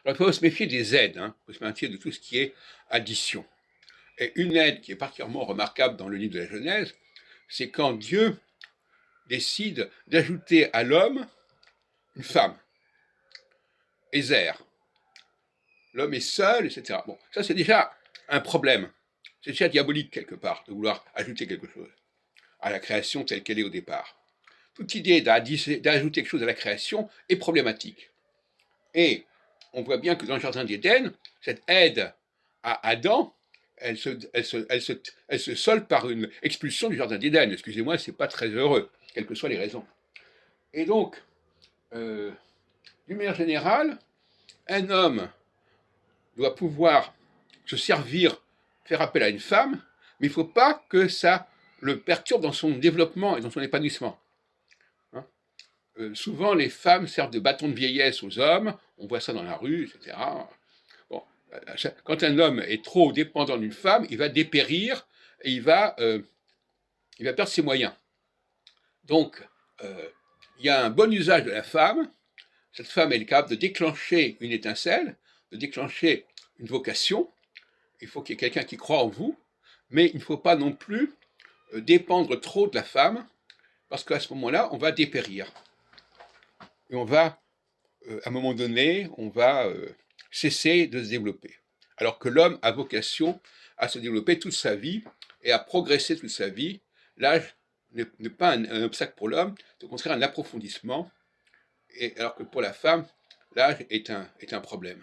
Alors, il faut se méfier des aides, hein. Il faut se méfier de tout ce qui est addition. Et une aide qui est particulièrement remarquable dans le livre de la Genèse, c'est quand Dieu décide d'ajouter à l'homme une femme, Ézer. L'homme est seul, etc. Bon, ça c'est déjà un problème. C'est déjà diabolique quelque part de vouloir ajouter quelque chose à la création telle qu'elle est au départ. Toute idée d'ajouter quelque chose à la création est problématique. Et on voit bien que dans le jardin d'Éden, cette aide à Adam, elle se solde par une expulsion du jardin d'Éden. Excusez-moi, c'est pas très heureux, quelles que soient les raisons. Et donc, d'une manière générale, un homme doit pouvoir se servir, faire appel à une femme, mais il ne faut pas que ça le perturbe dans son développement et dans son épanouissement. Hein. Souvent, les femmes servent de bâton de vieillesse aux hommes, on voit ça dans la rue, etc. Bon, quand un homme est trop dépendant d'une femme, il va dépérir et il va perdre ses moyens. Donc, il y a un bon usage de la femme. Cette femme elle est capable de déclencher une étincelle, de déclencher une vocation. Il faut qu'il y ait quelqu'un qui croit en vous, mais il ne faut pas non plus dépendre trop de la femme, parce qu'à ce moment-là, on va dépérir. Et on va, à un moment donné, on va cesser de se développer. Alors que l'homme a vocation à se développer toute sa vie et à progresser toute sa vie. L'âge n'est pas un obstacle pour l'homme, c'est au contraire un approfondissement, et alors que pour la femme, l'âge est un problème.